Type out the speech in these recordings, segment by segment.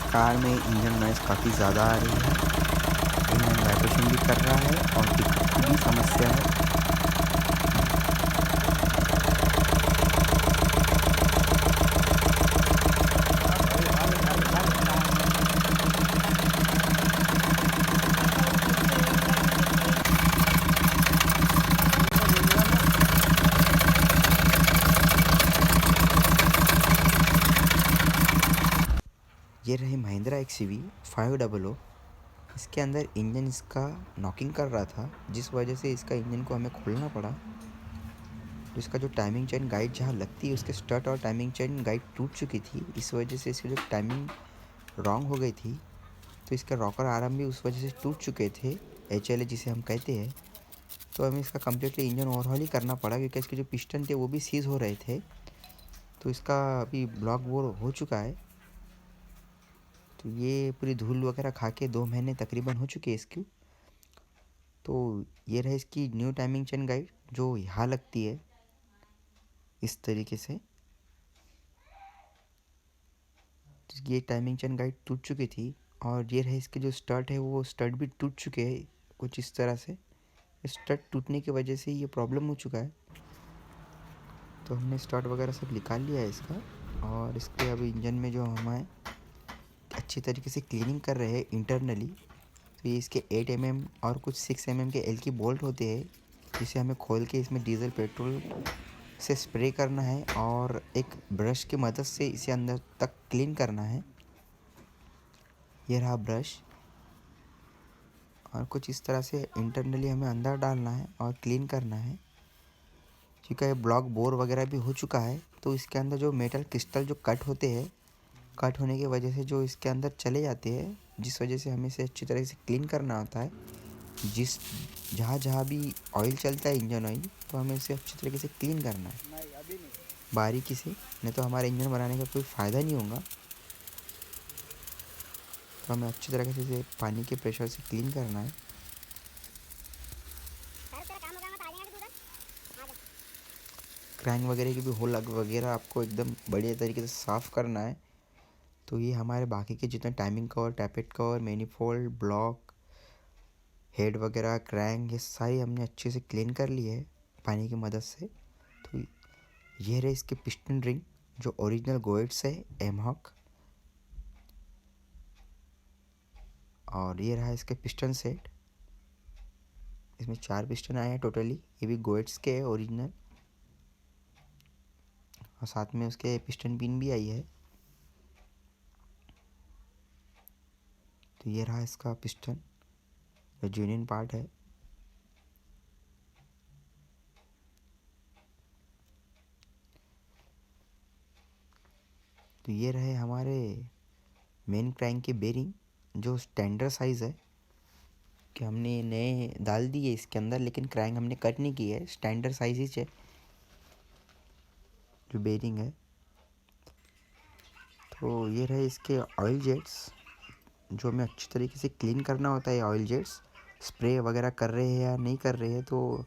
Car में engine noise काफ़ी ज़्यादा आ रही है। इंजन वाइब्रेशन भी कर रहा है और पिकअप की भी समस्या है। ये रही महिंद्रा एक्सयूवी 500। इसके अंदर इंजन इसका नॉकिंग कर रहा था, जिस वजह से इसका इंजन को हमें खोलना पड़ा। तो इसका जो टाइमिंग चेन गाइड जहाँ लगती है उसके स्टड और टाइमिंग चेन गाइड टूट चुकी थी। इस वजह से इसकी जो टाइमिंग रॉन्ग हो गई थी। तो इसका रॉकर आर्म भी उस वजह से टूट चुके थे, HLA जिसे हम कहते हैं। तो हमें इसका कम्प्लीटली इंजन ओवरहॉल ही करना पड़ा, क्योंकि इसके जो पिस्टन थे वो भी सीज़ हो रहे थे। तो इसका अभी ब्लॉक बोर हो चुका है। तो ये पूरी धूल वगैरह खा के 2 महीने तकरीबन हो चुके हैं इसकी। तो ये रहे इसकी न्यू टाइमिंग चेन गाइड, जो यहाँ लगती है इस तरीके से। तो ये टाइमिंग चेन गाइड टूट चुकी थी। और ये रहे इसके जो स्टड है, वो स्टड भी टूट चुके हैं कुछ इस तरह से। स्टड टूटने की वजह से ये प्रॉब्लम हो चुका है। तो हमने स्टड वगैरह सब निकाल लिया है इसका। और इसके अभी इंजन में जो हमें अच्छी तरीके से क्लीनिंग कर रहे हैं इंटरनली। तो ये इसके 8 mm और कुछ 6 mm के एल की बोल्ट होते हैं, जिसे हमें खोल के इसमें डीजल पेट्रोल से स्प्रे करना है और एक ब्रश की मदद से इसे अंदर तक क्लीन करना है। ये रहा ब्रश। और कुछ इस तरह से इंटरनली हमें अंदर डालना है और क्लीन करना है। क्योंकि ये ब्लॉक बोर वगैरह भी हो चुका है, तो इसके अंदर जो मेटल क्रिस्टल जो कट होते हैं, कट होने की वजह से जो इसके अंदर चले जाते हैं, जिस वजह से हमें इसे अच्छी तरह से क्लीन करना होता है। जहाँ जहाँ भी ऑयल चलता है, इंजन ऑयल, तो हमें इसे अच्छी तरीके से क्लीन करना है बारीकी से, नहीं तो हमारे इंजन बनाने का कोई फ़ायदा नहीं होगा। तो हमें अच्छी तरीके से इसे पानी के प्रेशर से क्लीन करना है। क्रैंक वगैरह की भी होल वगैरह आपको एकदम बढ़िया तरीके से साफ़ करना है। तो ये हमारे बाकी के जितने timing cover, tappet cover, manifold, block, head वगैरह, क्रैंक, ये सारी हमने अच्छे से क्लीन कर ली है पानी की मदद से। तो ये रहे इसके पिस्टन रिंग, जो ओरिजिनल गोएट्स है, एमहॉक। और ये रहा इसके पिस्टन सेट। इसमें 4 पिस्टन आए हैं टोटली। ये भी गोएट्स के है ओरिजिनल। और साथ में उसके पिस्टन पिन भी आई है। तो ये रहा इसका पिस्टन, जो जेन्युइन पार्ट है। तो ये रहे हमारे मेन क्रैंक के बेरिंग, जो स्टैंडर्ड साइज़ है कि हमने नए डाल दिए इसके अंदर, लेकिन क्रैंक हमने कट नहीं की है, स्टैंडर्ड साइज ही है जो बेरिंग है। तो ये रहे इसके ऑयल जेट्स, जो हमें अच्छी तरीके से क्लीन करना होता है। ऑयल जेट्स स्प्रे वगैरह कर रहे हैं या नहीं कर रहे हैं, तो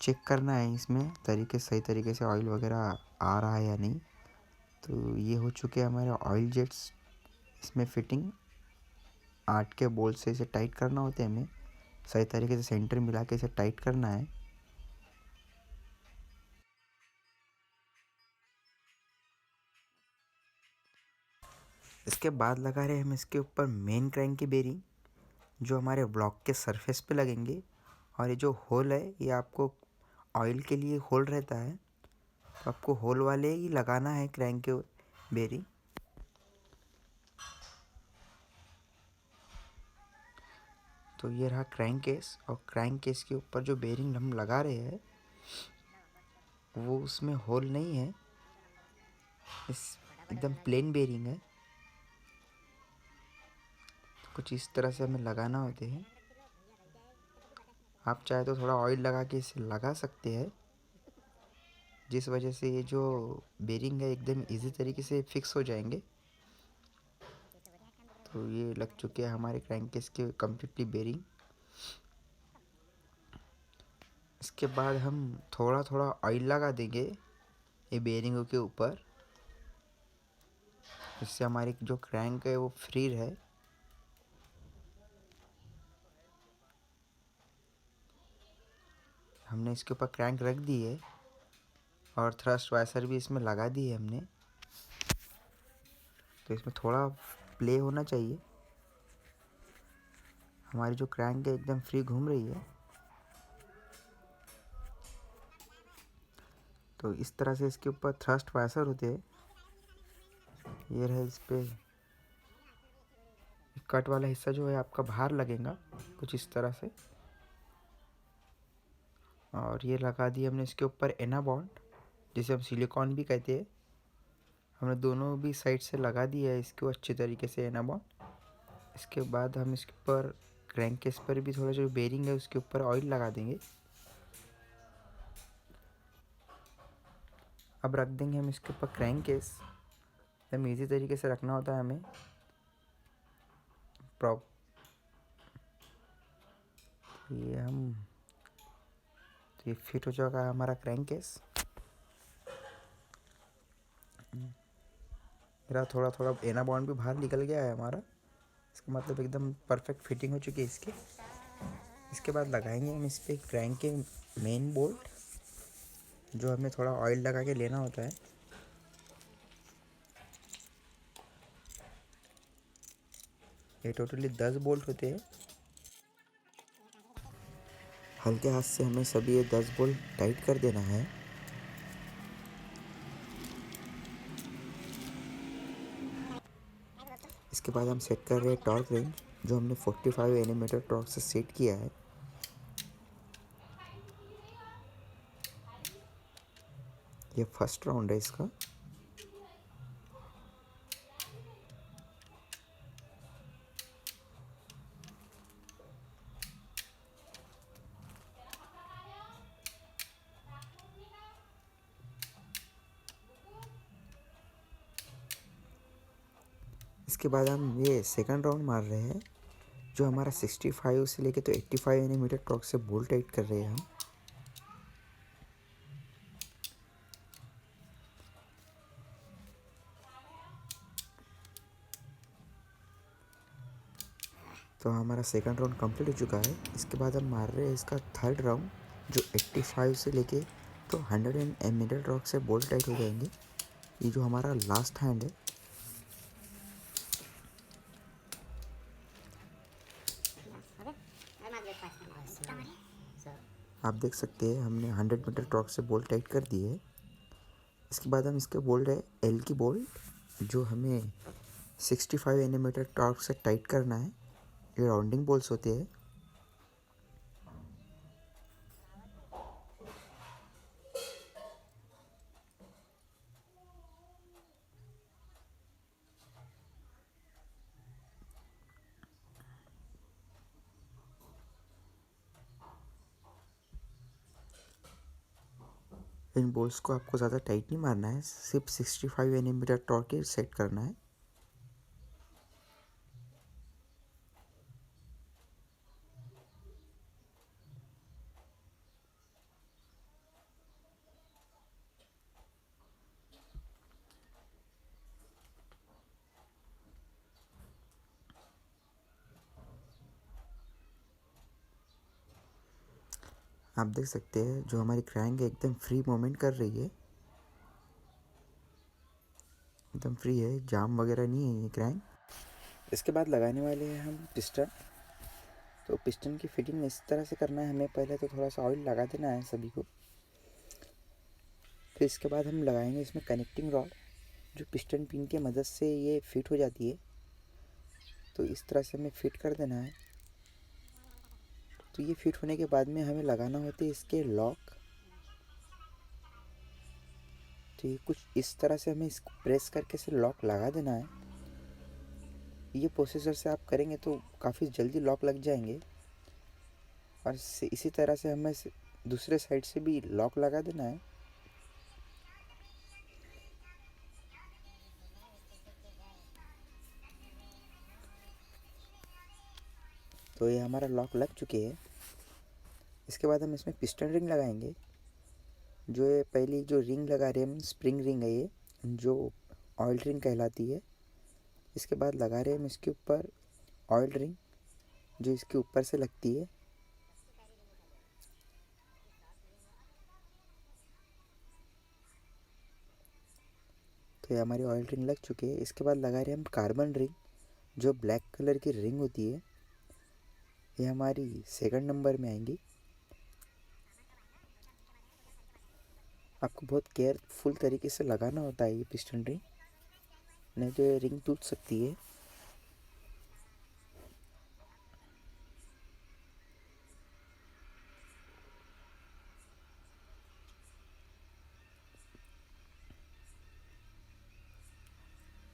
चेक करना है इसमें सही तरीके से ऑयल वगैरह आ रहा है या नहीं। तो ये हो चुके हैं हमारे ऑयल जेट्स। इसमें फिटिंग 8 के बोल्ट से इसे टाइट करना होता है। हमें सही तरीके से सेंटर मिला के इसे टाइट करना है। इसके बाद लगा रहे हम इसके ऊपर मेन क्रैंक की बेरिंग, जो हमारे ब्लॉक के सरफेस पे लगेंगे। और ये जो होल है, ये आपको ऑयल के लिए होल रहता है, तो आपको होल वाले ही लगाना है क्रैंक के बेरिंग। तो ये रहा क्रैंक केस। और क्रैंक केस के ऊपर जो बेरिंग हम लगा रहे हैं, वो उसमें होल नहीं है, इस एकदम प्लेन बेरिंग है। तो कुछ इस तरह से हमें लगाना होते हैं। आप चाहे तो थोड़ा ऑयल लगा के इसे लगा सकते हैं, जिस वजह से ये जो बेरिंग है एकदम इजी तरीके से फिक्स हो जाएंगे। तो ये लग चुके हैं हमारे क्रैंक केस के कम्प्लीटली बेरिंग। इसके बाद हम थोड़ा थोड़ा ऑयल लगा देंगे ये बेरिंगों के ऊपर। इससे हमारी जो क्रैंक है वो फ्री रहे। हमने इसके ऊपर क्रैंक रख दी है और थ्रस्ट वाइसर भी इसमें लगा दी है हमने। तो इसमें थोड़ा प्ले होना चाहिए। हमारी जो क्रैंक है एकदम फ्री घूम रही है। तो इस तरह से इसके ऊपर थ्रस्ट वाइसर होते हैं। ये रहे, इस पे कट वाला हिस्सा जो है आपका बाहर लगेगा कुछ इस तरह से। और ये लगा दिया हमने इसके ऊपर एना बॉन्ड, जिसे हम सिलिकॉन भी कहते हैं। हमने दोनों भी साइड से लगा दिया है इसको अच्छे तरीके से एना बॉन्ड। इसके बाद हम इसके ऊपर क्रैंक केस पर भी थोड़ा जो बेरिंग है उसके ऊपर ऑयल लगा देंगे। अब रख देंगे हम इसके ऊपर क्रैंक केस। एकदम ईजी तरीके से रखना होता है हमें। ये फिट हो जाएगा हमारा क्रैंक केस। मेरा थोड़ा थोड़ा एना बॉन्ड भी बाहर निकल गया है हमारा। इसका मतलब एकदम परफेक्ट फिटिंग हो चुकी है इसकी। इसके बाद लगाएंगे हम इस पर क्रैंक के मेन बोल्ट, जो हमें थोड़ा ऑयल लगा के लेना होता है। ये टोटली 10 बोल्ट होते हैं। हल्के हाथ से हमें सभी ये 10 बोल्ट टाइट कर देना है। इसके बाद हम सेट कर रहे हैं टॉर्क रेंज, जो हमने 45 एनएम टॉर्क से सेट किया है। ये फर्स्ट राउंड है इसका। इसके बाद हम ये सेकंड राउंड मार रहे हैं, जो हमारा 65 से लेके तो 85 एनएम टॉर्क से बोल्ट टाइट कर रहे हैं हम। तो हमारा सेकंड राउंड कंप्लीट हो चुका है। इसके बाद हम मार रहे हैं इसका थर्ड राउंड, जो 85 से लेके तो 100 एनएम टॉर्क से बोल्ट टाइट हो जाएंगे। ये जो हमारा लास्ट हैंड है। आप देख सकते हैं हमने 100 मीटर टॉर्क से बोल्ट टाइट कर दी है। इसके बाद हम इसके बोल्ट है एल की बोल्ट, जो हमें 65 एनएम टॉर्क से टाइट करना है। ये राउंडिंग बोल्ट्स होते हैं। इन बोल्ट्स को आपको ज़्यादा टाइट नहीं मारना है, सिर्फ 65 एनएम टॉर्क ही सेट करना है। आप देख सकते हैं जो हमारी क्रैंक है एकदम फ्री मूवमेंट कर रही है। एकदम फ्री है, जाम वगैरह नहीं है ये क्रैंक। इसके बाद लगाने वाले हैं हम पिस्टन। तो पिस्टन की फिटिंग इस तरह से करना है हमें। पहले तो थोड़ा सा ऑयल लगा देना है सभी को। फिर इसके बाद हम लगाएंगे इसमें कनेक्टिंग रॉड, जो पिस्टन पिन की मदद से ये फिट हो जाती है। तो इस तरह से हमें फिट कर देना है। तो ये फिट होने के बाद में हमें लगाना होते हैं इसके लॉक। तो ये कुछ इस तरह से हमें इसको प्रेस करके से लॉक लगा देना है। ये प्रोसेसर से आप करेंगे तो काफ़ी जल्दी लॉक लग जाएंगे। और इसी तरह से हमें दूसरे साइड से भी लॉक लगा देना है। तो ये हमारा लॉक लग चुके हैं। इसके बाद हम इसमें पिस्टन रिंग लगाएंगे। जो ये पहली जो रिंग लगा रहे हैं हम, स्प्रिंग रिंग है ये, जो ऑयल रिंग कहलाती है। इसके बाद लगा रहे हैं हम इसके ऊपर ऑयल रिंग जो इसके ऊपर से लगती है। तो ये हमारी ऑयल रिंग लग चुकी है। इसके बाद लगा रहे हैं हम कार्बन रिंग जो ब्लैक कलर की रिंग होती है, ये हमारी सेकंड नंबर में आएंगी। आपको बहुत केयरफुल तरीके से लगाना होता है ये पिस्टन रिंग, नहीं तो ये रिंग टूट सकती है।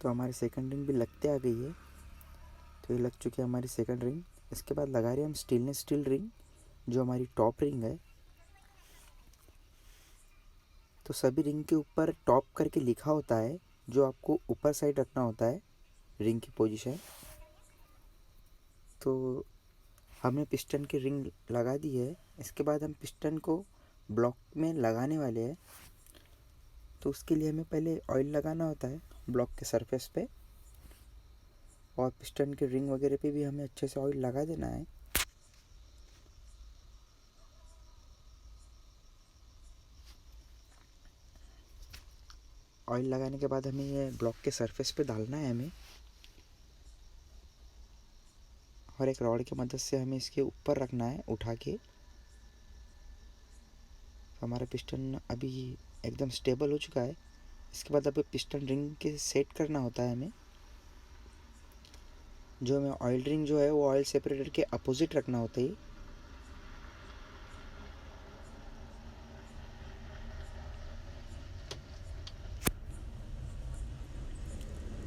तो हमारी सेकंड रिंग भी लगते आ गई है। तो ये लग चुकी है हमारी सेकंड रिंग। इसके बाद लगा रहे हैं हम स्टेनलेस स्टील रिंग जो हमारी टॉप रिंग है। तो सभी रिंग के ऊपर टॉप करके लिखा होता है जो आपको ऊपर साइड रखना होता है रिंग की पोजीशन। तो हमने पिस्टन की रिंग लगा दी है। इसके बाद हम पिस्टन को ब्लॉक में लगाने वाले हैं। तो उसके लिए हमें पहले ऑयल लगाना होता है ब्लॉक के सरफेस पे, और पिस्टन के रिंग वगैरह पे भी हमें अच्छे से ऑयल लगा देना है। ऑयल लगाने के बाद हमें ये ब्लॉक के सरफेस पे डालना है हमें, और एक रॉड की मदद से हमें इसके ऊपर रखना है उठा के। हमारा पिस्टन अभी एकदम स्टेबल हो चुका है। इसके बाद अभी पिस्टन रिंग के सेट करना होता है हमें। जो हमें ऑयल रिंग जो है वो ऑयल सेपरेटर के अपोजिट रखना होता है।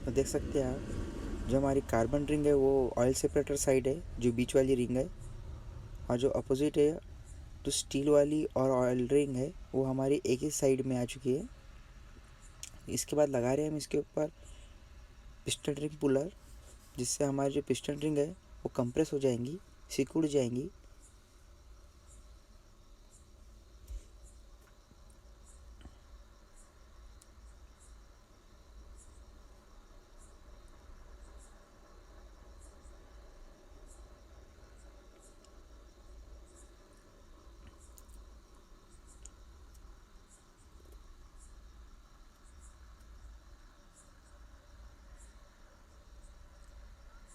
तो देख सकते हैं आप, जो हमारी कार्बन रिंग है वो ऑयल सेपरेटर साइड है जो बीच वाली रिंग है, और जो अपोजिट है जो स्टील वाली और ऑयल रिंग है वो हमारी एक ही साइड में आ चुकी है। इसके बाद लगा रहे हैं हम इसके ऊपर पिस्टन रिंग पुलर, जिससे हमारी जो पिस्टन रिंग है वो कंप्रेस हो जाएंगी, सिकुड़ जाएंगी।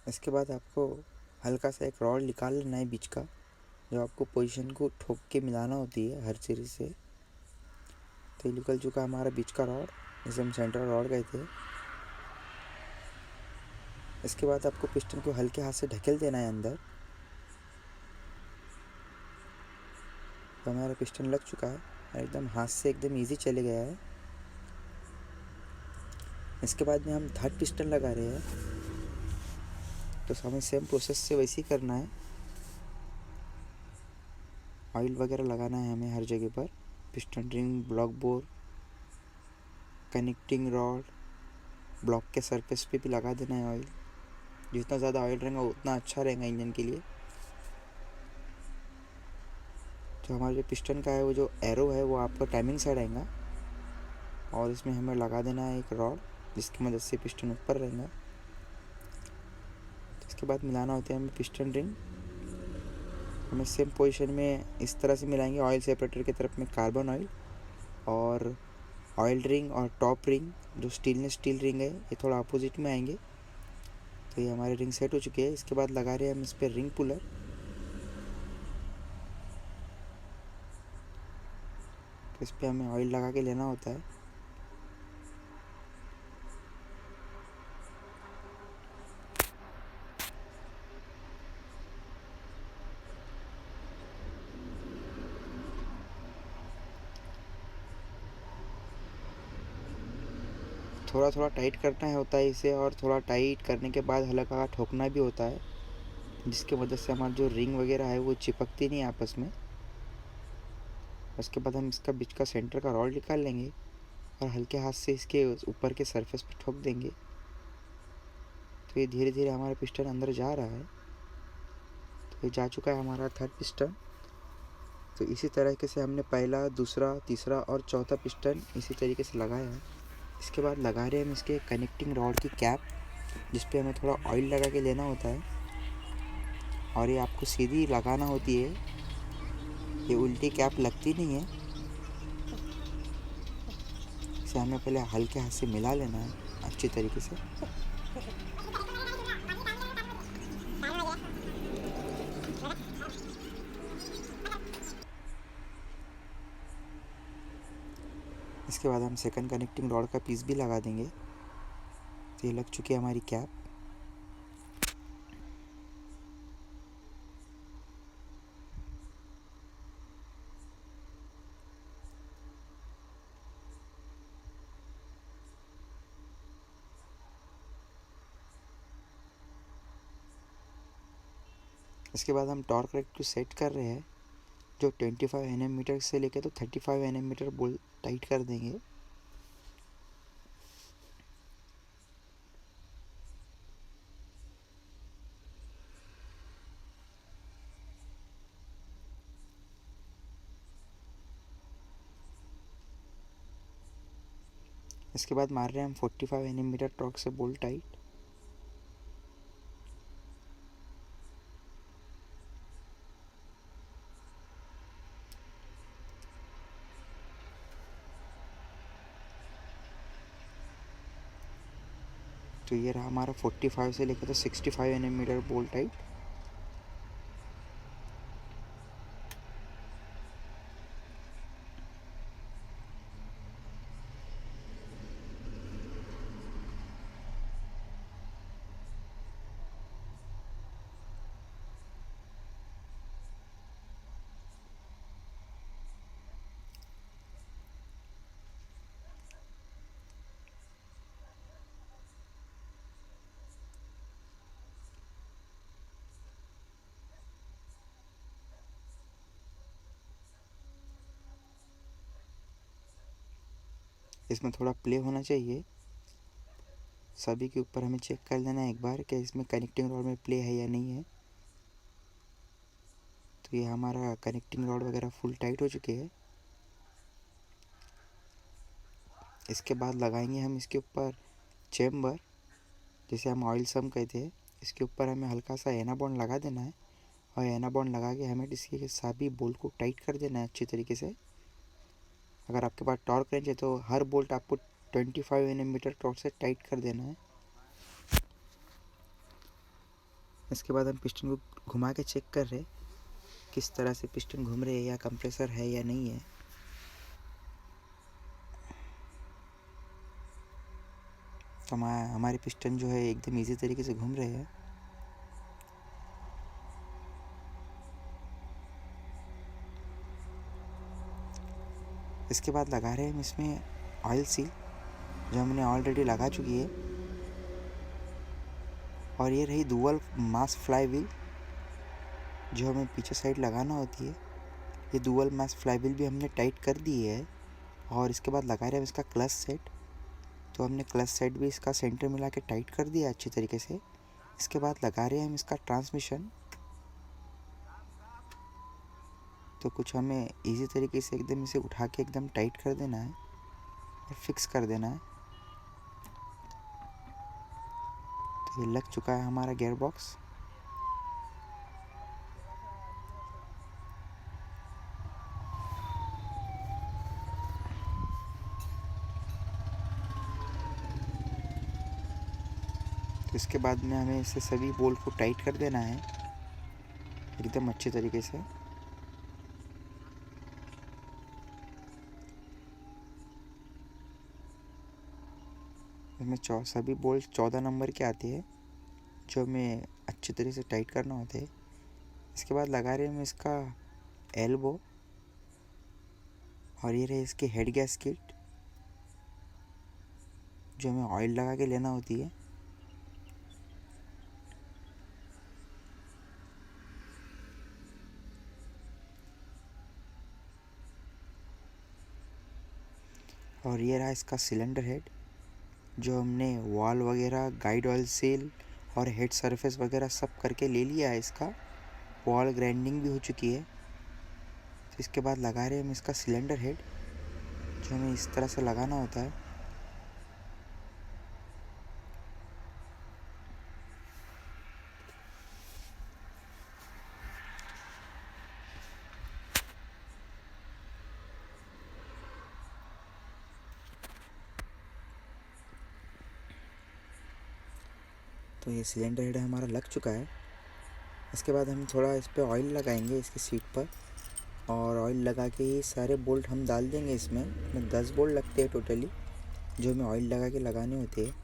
इसके बाद आपको हल्का सा एक रॉड निकाल लेना है बीच का, जो आपको पोजीशन को ठोक के मिलाना होती है हर चीज़ से। तो ये निकल चुका हमारा बीच का रॉड, जिसे हम सेंट्रल रॉड कहते हैं। इसके बाद आपको पिस्टन को हल्के हाथ से ढकेल देना है अंदर। तो हमारा पिस्टन लग चुका है, एकदम हाथ से एकदम इजी चले गया है। इसके बाद में हम थर्ड पिस्टन लगा रहे हैं। तो हमें सेम प्रोसेस से वैसे ही करना है। ऑयल वगैरह लगाना है हमें हर जगह पर, piston ring, block bore, connecting rod, block के सरफेस पे भी लगा देना है ऑयल। जितना ज़्यादा ऑयल रहेगा उतना अच्छा रहेगा इंजन के लिए। तो हमारा जो पिस्टन का है वो जो एरो है वो आपका टाइमिंग साइड आएगा, और इसमें हमें लगा देना है एक रॉड जिसकी मदद से पिस्टन ऊपर रहेगा। तो इसके बाद मिलाना होता है हमें पिस्टन रिंग। हमें सेम पोजीशन में इस तरह से मिलाएंगे, ऑयल सेपरेटर की तरफ में कार्बन ऑयल, और ऑयल रिंग और टॉप रिंग जो स्टेनलेस स्टील रिंग है ये थोड़ा अपोजिट में आएंगे। तो ये हमारी रिंग सेट हो चुकी है। इसके बाद लगा रहे हैं हम इस पर रिंग पुलर। तो इस पर हमें ऑयल लगा के लेना होता है। थोड़ा थोड़ा टाइट करना होता है इसे, और थोड़ा टाइट करने के बाद हल्का ठोकना भी होता है, जिसकी मदद से हमारी जो रिंग वगैरह है वो चिपकती नहीं आपस में। उसके बाद हम इसका बीच का सेंटर का रॉड निकाल लेंगे और हल्के हाथ से इसके ऊपर के सरफेस पे ठोक देंगे। तो ये धीरे धीरे हमारा पिस्टन अंदर जा रहा है। तो ये जा चुका है हमारा थर्ड पिस्टन। तो इसी तरीके से हमने पहला, दूसरा, तीसरा और चौथा पिस्टन इसी तरीके से लगाया है। इसके बाद लगा रहे हैं हम इसके कनेक्टिंग रॉड की कैप, जिस पे हमें थोड़ा ऑयल लगा के लेना होता है, और ये आपको सीधी लगाना होती है, ये उल्टी कैप लगती नहीं है। इसे हमें पहले हल्के हाथ से मिला लेना है अच्छी तरीके से। इसके बाद हम सेकंड कनेक्टिंग रॉड का पीस भी लगा देंगे। तो ये लग चुकी है हमारी कैप। इसके बाद हम टॉर्क रेक्ट सेट कर रहे हैं, जो 25 Nm से लेके तो 35 Nm बोल्ट टाइट कर देंगे। इसके बाद मार रहे हैं हम 45 Nm टॉर्क से बोल्ट टाइट। तो ये रहा हमारा 45 से लेकर तो 65 Nm बोल्ट टाइट। इसमें थोड़ा प्ले होना चाहिए। सभी के ऊपर हमें चेक कर लेना है एक बार कि इसमें कनेक्टिंग रॉड में प्ले है या नहीं है। तो ये हमारा कनेक्टिंग रॉड वगैरह फुल टाइट हो चुके हैं। इसके बाद लगाएंगे हम इसके ऊपर चेम्बर, जिसे हम ऑयल सम कहते हैं। इसके ऊपर हमें हल्का सा एना बॉन्ड लगा देना है, और एना बॉन्ड लगा के हमें इसके सभी बोल्ट को टाइट कर देना है अच्छी तरीके से। अगर आपके पास टॉर्क रेंच है तो हर बोल्ट आपको 25 Nm टॉर्क से टाइट कर देना है। इसके बाद हम पिस्टन को घुमा के चेक कर रहे हैं किस तरह से पिस्टन घूम रहे हैं, या कंप्रेसर है या नहीं है। तो हमारे पिस्टन जो है एकदम इजी तरीके से घूम रहे हैं। इसके बाद लगा रहे हैं हम इसमें ऑयल सील, जो हमने ऑलरेडी लगा चुकी है। और ये रही डुअल मास फ्लाई व्हील, जो हमें पीछे साइड लगाना होती है। ये डुअल मास फ्लाई व्हील भी हमने टाइट कर दी है। और इसके बाद लगा रहे हैं हम इसका क्लच सेट। तो हमने क्लच सेट भी इसका सेंटर मिला के टाइट कर दिया अच्छी तरीके से। इसके बाद लगा रहे हैं हम इसका ट्रांसमिशन। तो कुछ हमें इजी तरीके से एकदम इसे उठा के एकदम टाइट कर देना है और फिक्स कर देना है। तो ये लग चुका है हमारा गियर बॉक्स। तो इसके बाद में हमें इसे सभी बोल्ट को टाइट कर देना है एकदम अच्छे तरीके से। इसमें सभी बोल्ट 14 नंबर के आते हैं, जो हमें अच्छी तरीके से टाइट करना होता है। इसके बाद लगा रहे हैं हम इसका एल्बो, और ये रहे इसकी हेड गैस्केट, जो हमें ऑयल लगा के लेना होती है। और ये रहा इसका सिलेंडर हेड, जो हमने वॉल वगैरह, गाइड ऑयल सील और हेड सरफेस वगैरह सब करके ले लिया है। इसका वॉल ग्राइंडिंग भी हो चुकी है। तो इसके बाद लगा रहे हैं हम इसका सिलेंडर हेड, जो हमें इस तरह से लगाना होता है। तो ये सिलेंडर हेड हमारा लग चुका है। इसके बाद हम थोड़ा इस पर ऑयल लगाएंगे इसकी सीट पर, और ऑयल लगा के ये सारे बोल्ट हम डाल देंगे। इसमें 10 बोल्ट लगते हैं टोटली, जो हमें ऑयल लगा के लगाने होते हैं।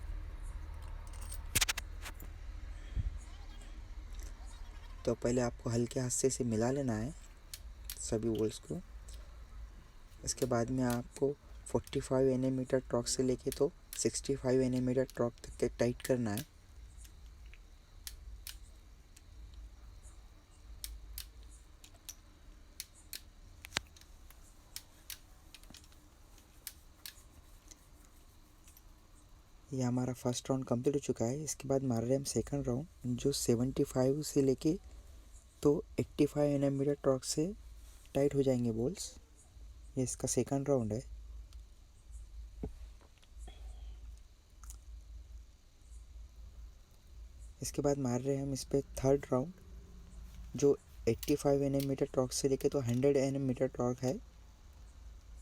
तो पहले आपको हल्के हाथ से इसे मिला लेना है सभी बोल्ट्स को। इसके बाद में आपको 45 nm टॉर्क से लेके तो 65 nm टॉर्क तक के टाइट करना है। ये हमारा फर्स्ट राउंड कंप्लीट हो चुका है। इसके बाद मार रहे हैं हम सेकंड राउंड, जो 75 से लेके तो 85 nm टॉर्क से टाइट हो जाएंगे बोल्ट्स। ये इसका सेकंड राउंड है। इसके बाद मार रहे हैं हम इस पर थर्ड राउंड, जो 85 nm टॉर्क से लेके तो 100 nm टॉर्क है।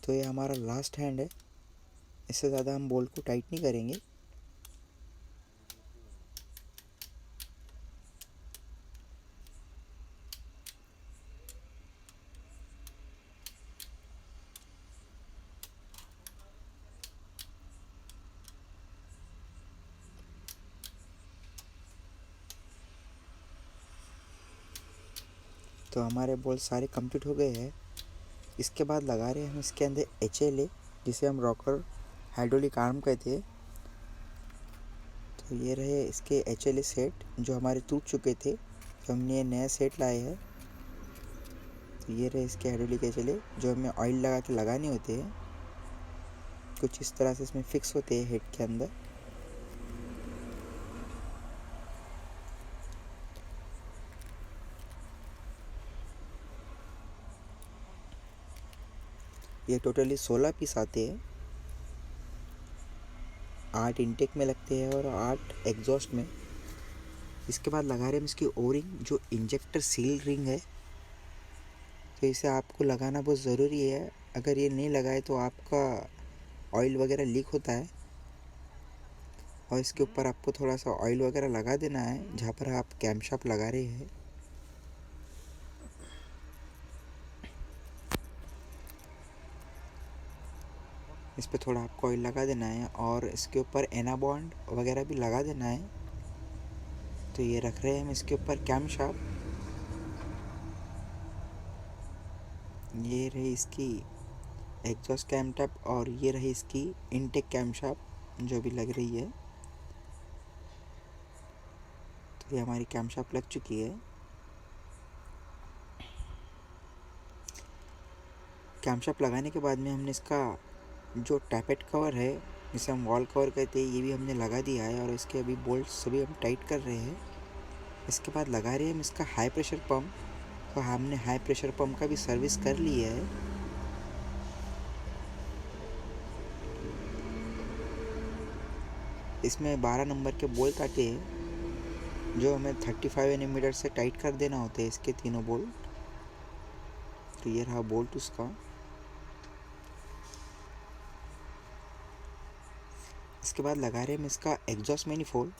तो ये हमारा लास्ट हैंड है, इससे ज़्यादा हम बोल्ट को टाइट नहीं करेंगे। तो हमारे बोल्ट सारे कंप्लीट हो गए हैं। इसके बाद लगा रहे हैं हम इसके अंदर HLA, जिसे हम रॉकर हाइड्रोलिक आर्म कहते हैं। तो ये रहे इसके HLA सेट, जो हमारे टूट चुके थे, तो हमने ये नया सेट लाए हैं। तो ये रहे इसके हाइड्रोलिक HLA, जो हमें ऑयल लगा के लगाने होते हैं। कुछ इस तरह से इसमें फिक्स होते हैं हेड के अंदर। ये टोटली 16 पीस आते हैं, 8 इनटेक में लगते हैं और 8 एग्जॉस्ट में। इसके बाद लगा रहे हैं हम इसकी ओरिंग, जो इंजेक्टर सील रिंग है। तो इसे आपको लगाना बहुत ज़रूरी है। अगर ये नहीं लगाए तो आपका ऑयल वगैरह लीक होता है। और इसके ऊपर आपको थोड़ा सा ऑयल वगैरह लगा देना है जहाँ पर आप कैमशाफ्ट लगा रहे हैं। इस पर थोड़ा आपको ऑयल लगा देना है और इसके ऊपर एनाबॉन्ड वगैरह भी लगा देना है। तो ये रख रहे हैं हम इसके ऊपर कैमशाफ्ट। ये रही इसकी एग्जॉस्ट कैम टैप और ये रही इसकी इनटेक कैमशाफ्ट जो भी लग रही है। तो ये हमारी कैमशाफ्ट लग चुकी है। कैमशाफ्ट लगाने के बाद में हमने इसका जो टैपेट कवर है, जिसे हम वॉल कवर कहते हैं, ये भी हमने लगा दिया है। और इसके अभी बोल्ट सभी हम टाइट कर रहे हैं। इसके बाद लगा रहे हैं हम इसका हाई प्रेशर पम्प। तो हमने हाई प्रेशर पम्प का भी सर्विस कर लिया है। इसमें 12 नंबर के बोल्ट आते हैं, जो हमें 35 nm से टाइट कर देना होते हैं इसके तीनों बोल्ट। तो ये रहा बोल्ट उसका। इसके बाद लगा रहे हैं हम इसका एग्जॉस्ट मैनिफोल्ड।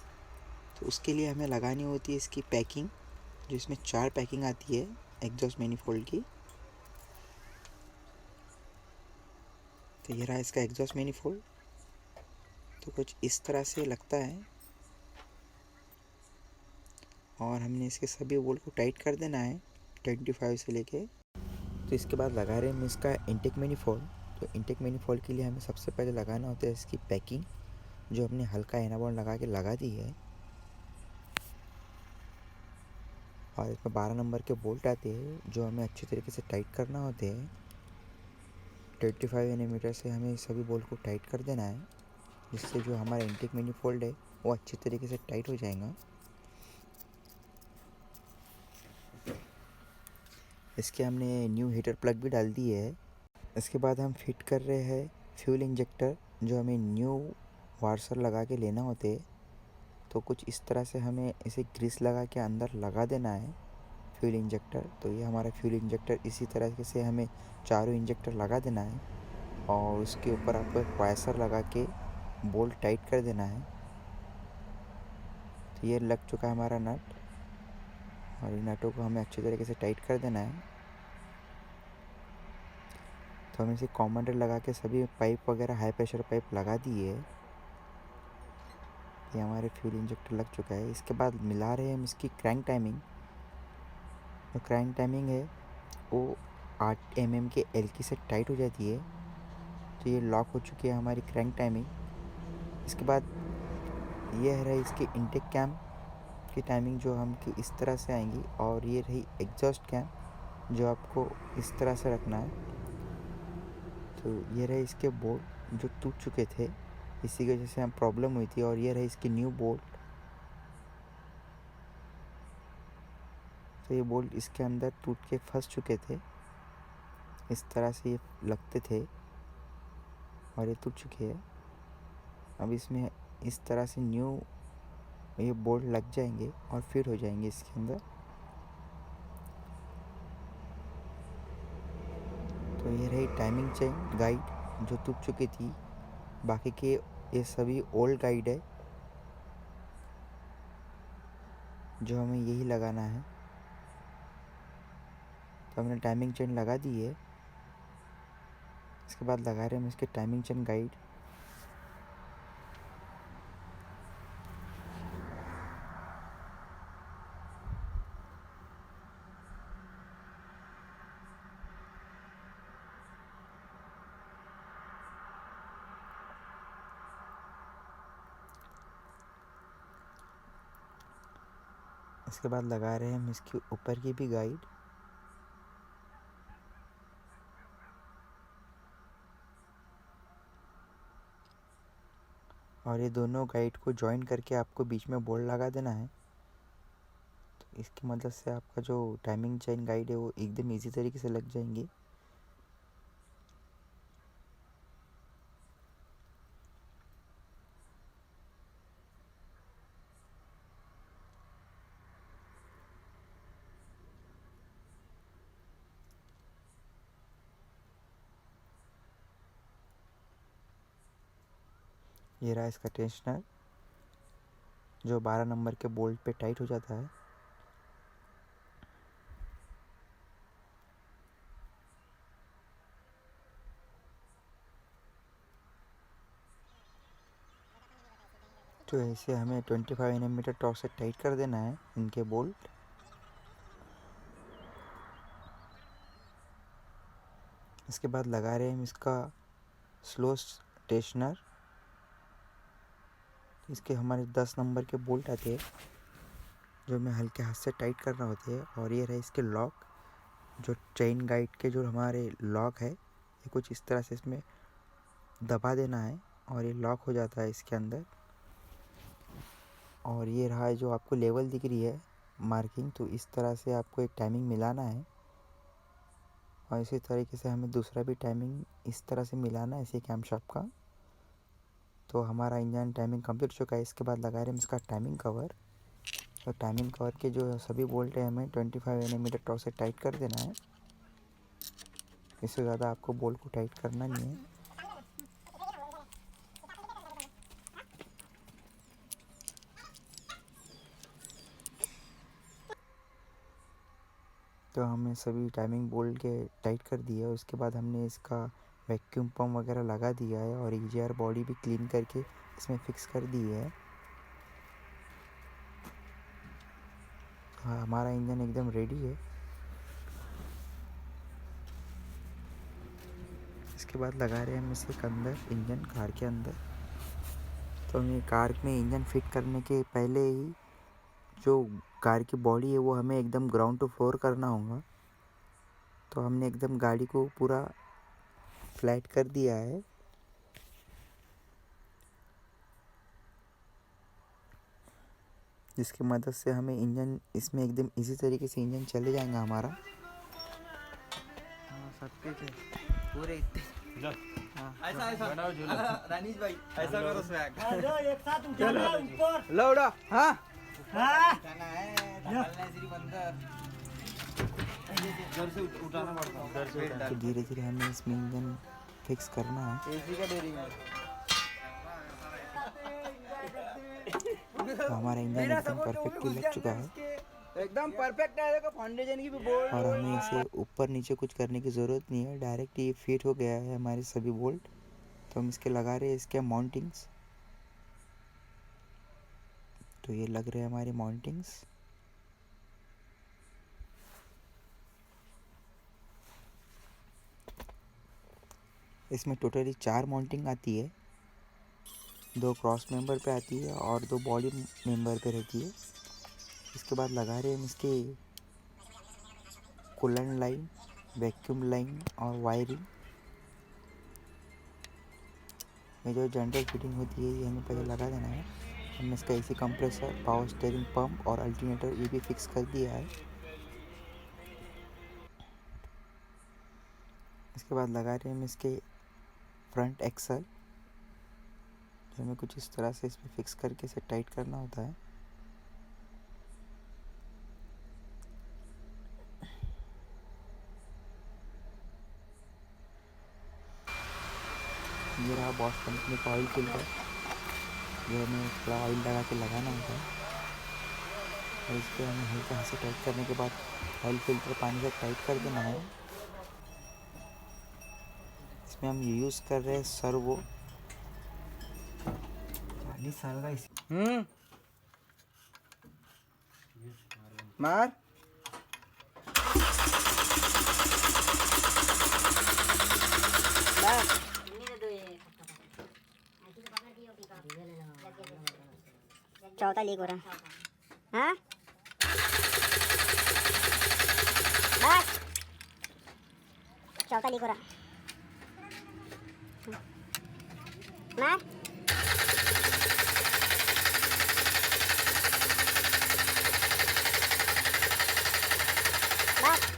तो उसके लिए हमें लगानी होती है इसकी पैकिंग, जो इसमें 4 पैकिंग आती है एग्जॉस्ट मैनिफोल्ड की। तो ये रहा इसका एग्जॉस्ट मैनिफोल्ड। तो कुछ इस तरह से लगता है और हमने इसके सभी बोल्ट को टाइट कर देना है 25 से लेके। तो इसके बाद लगा रहे हैं हम इसका इंटेक मैनिफोल्ड। तो इंटेक मैनिफोल्ड के लिए हमें सबसे पहले लगाना होता है इसकी पैकिंग, जो हमने हल्का एनाबॉन्ड लगा के लगा दी है। और इसमें 12 नंबर के बोल्ट आते हैं, जो हमें अच्छी तरीके से टाइट करना होते हैं। 25 nm से हमें सभी बोल्ट को टाइट कर देना है, जिससे जो हमारा इंटेक मैनिफोल्ड है वो अच्छी तरीके से टाइट हो जाएगा। इसके हमने न्यू हीटर प्लग भी डाल दी है। इसके बाद हम फिट कर रहे हैं फ्यूल इंजेक्टर, जो हमें न्यू वार्सर लगा के लेना होते हैं। तो कुछ इस तरह से हमें इसे ग्रीस लगा के अंदर लगा देना है फ्यूल इंजेक्टर। तो ये हमारा फ्यूल इंजेक्टर इसी तरह से हमें चारों इंजेक्टर लगा देना है और उसके ऊपर आपको एक वायसर लगा के बोल्ट टाइट कर देना है। ये लग चुका है हमारा नट, और इन नटों को हमें अच्छी तरीके से टाइट कर देना है। तो हमने इसे कॉमन लगा के सभी पाइप वगैरह हाई प्रेशर पाइप लगा दिए। ये हमारे फ्यूल इंजेक्टर लग चुका है। इसके बाद मिला रहे हैं हम इसकी क्रैंक टाइमिंग। जो क्रैंक टाइमिंग है वो 8 mm के एल्की से टाइट हो जाती है। तो ये लॉक हो चुकी है हमारी क्रैंक टाइमिंग। इसके बाद ये रही इसकी इंटेक कैम की टाइमिंग, जो हमकी इस तरह से आएंगी, और ये रही एग्जॉस्ट कैम जो आपको इस तरह से रखना है। तो ये रहे इसके बोल्ट जो टूट चुके थे, इसी की वजह से हम प्रॉब्लम हुई थी। और ये रहे इसके न्यू बोल्ट। तो ये बोल्ट इसके अंदर टूट के फंस चुके थे, इस तरह से ये लगते थे और ये टूट चुके हैं। अब इसमें इस तरह से न्यू ये बोल्ट लग जाएंगे और फिट हो जाएंगे इसके अंदर। तो ये रही टाइमिंग चेन गाइड जो टूट चुकी थी। बाकी के ये सभी ओल्ड गाइड है जो हमें यही लगाना है। तो हमने टाइमिंग चेन लगा दी है। इसके बाद लगा रहे हैं हम इसके टाइमिंग चेन गाइड। इसके बाद लगा रहे हैं हम इसके ऊपर की भी गाइड। और ये दोनों गाइड को जॉइन करके आपको बीच में बोल्ट लगा देना है। तो इसकी मदद से आपका जो टाइमिंग चेन गाइड है वो एकदम इजी तरीके से लग जाएंगी। ये रहा इसका टेंशनर जो 12 नंबर के बोल्ट पे टाइट हो जाता है। तो ऐसे हमें 25 mm टॉर्क से टाइट कर देना है इनके बोल्ट। इसके बाद लगा रहे हैं हम इसका स्लो टेंशनर। इसके हमारे 10 नंबर के बोल्ट आते हैं जो हमें हल्के हाथ से टाइट करना होते हैं। और ये रहे इसके लॉक जो चेन गाइड के जो हमारे लॉक है, ये कुछ इस तरह से इसमें दबा देना है और ये लॉक हो जाता है इसके अंदर। और ये रहा जो आपको लेवल दिख रही है मार्किंग, तो इस तरह से आपको एक टाइमिंग मिलाना है। और इसी तरीके से हमें दूसरा भी टाइमिंग इस तरह से मिलाना है इसी कैमशाफ्ट का। तो हमारा इंजन टाइमिंग कंप्लीट हो चुका है। इसके बाद लगा रहे हैं इसका टाइमिंग कवर। तो टाइमिंग कवर के जो सभी बोल्ट है हमें 25 mm टॉर्क से टाइट कर देना है। इससे ज़्यादा आपको बोल्ट को टाइट करना नहीं है। तो हमने सभी टाइमिंग बोल्ट के टाइट कर दिया। उसके बाद हमने इसका वैक्यूम पम्प वगैरह लगा दिया है और EGR बॉडी भी क्लीन करके इसमें फिक्स कर दी है। हाँ, हमारा इंजन एकदम रेडी है। इसके बाद लगा रहे हैं हम इसके अंदर इंजन कार के अंदर। तो हमें कार में इंजन फिट करने के पहले ही जो कार की बॉडी है वो हमें एकदम ग्राउंड टू फ्लोर करना होगा। तो हमने एकदम गाड़ी को पूरा फ्लैट कर दिया है। जिसकी मदद से हमें इंजन इसमें एकदम इजी तरीके से इंजन चले जाएगा हमारा। सकते थे पूरे इतने ऐसा ऐसा बनाओ झूला। रानीश भाई ऐसा करो स्वैग। लो एक साथ उठाना ऊपर लो उड़ा। हां हां जाना है ढलना सिर्फ अंदर घर से उठाना पड़ता है। घर से तो धीरे धीरे हमें इसमें इंजन फिक्स करना है। एसी का बेरिंग है। तो हमारा इंजन एकदम परफेक्टली लग चुका है एकदम परफेक्ट है। देखो फाउंडेशन की भी बोल्ट और हमें इसे ऊपर नीचे कुछ करने की ज़रूरत नहीं है, डायरेक्ट ये फिट हो गया है हमारे सभी बोल्ट। तो हम इसके लगा रहे हैं इसके माउंटिंग्स। तो ये लग रहे हैं हमारे माउंटिंग्स। इसमें टोटली 4 माउंटिंग आती है, 2 क्रॉस मेंबर पे आती है और 2 बॉडी मेंबर पे रहती है। इसके बाद लगा रहे हैं हम इसके कूलेंट लाइन, वैक्यूम लाइन और वायरिंग। ये जो जनरल फिटिंग होती है ये हमें पहले लगा देना है। हमने इसका AC compressor, power steering pump और अल्टरनेटर ये भी फिक्स कर दिया है। इसके बाद लगा रहे हैं हम इसके फ्रंट एक्सल, जो हमें कुछ इस तरह से इसमें फिक्स करके इसे टाइट करना होता है। ये रहा बॉश कंपनी का ऑयल फिल्टर, जो हमें थोड़ा ऑयल लगा के लगाना होता है और इसको हमें हल्का से टाइट करने के बाद ऑयल फिल्टर पानी से टाइट कर देना है। इसमें हम यूज़ कर रहे हैं सर्वो। मार चौथा लीक हो रहा। हाँ बस चौथा लीक हो रहा। मार बस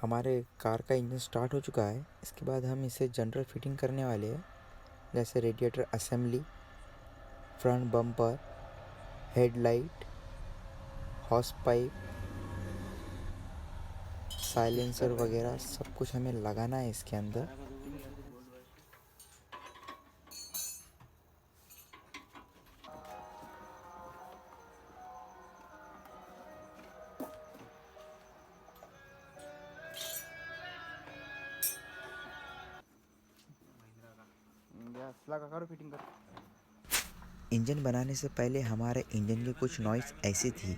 हमारे कार का इंजन स्टार्ट हो चुका है। इसके बाद हम इसे जनरल फिटिंग करने वाले हैं, जैसे radiator assembly, front bumper, headlight, hose pipe, silencer वगैरह सब कुछ हमें लगाना है इसके अंदर। करो फिटिंग कर। इंजन बनाने से पहले हमारे इंजन की कुछ नॉइस ऐसी थी।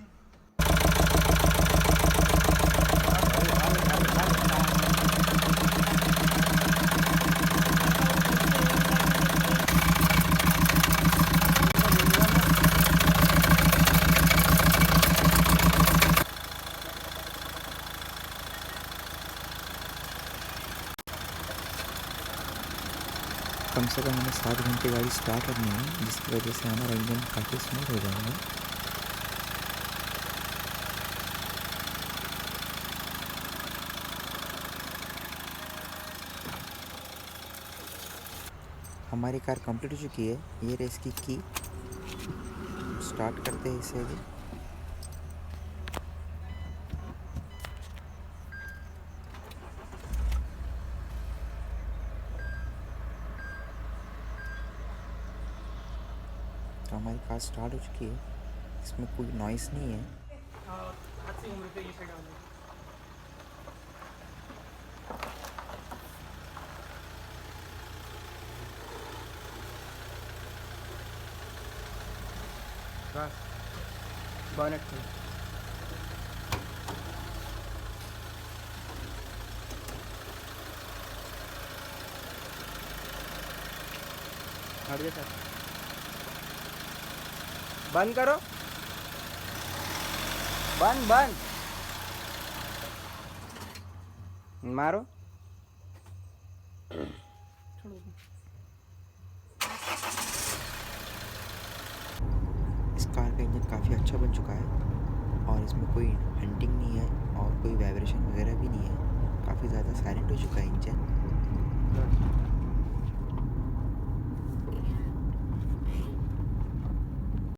कम से कम हमें 7 घंटे गाड़ी स्टार्ट करनी है, जिसकी वजह से हमारा इंजन काफ़ी स्मूथ हो जाएगा। हमारी कार कंप्लीट हो चुकी है। ये रही इसकी की। स्टार्ट करते हैं इसे भी। तो हमारी कार स्टार्ट हो चुकी है, इसमें कोई नॉइस नहीं है। बस बॉनेट खोल। हट जा सर, बंद करो, बंद मारो। इंजन काफ़ी अच्छा बन चुका है और इसमें कोई हंटिंग नहीं है और कोई वाइब्रेशन वगैरह भी नहीं है। काफ़ी ज़्यादा साइलेंट हो चुका है इंजन।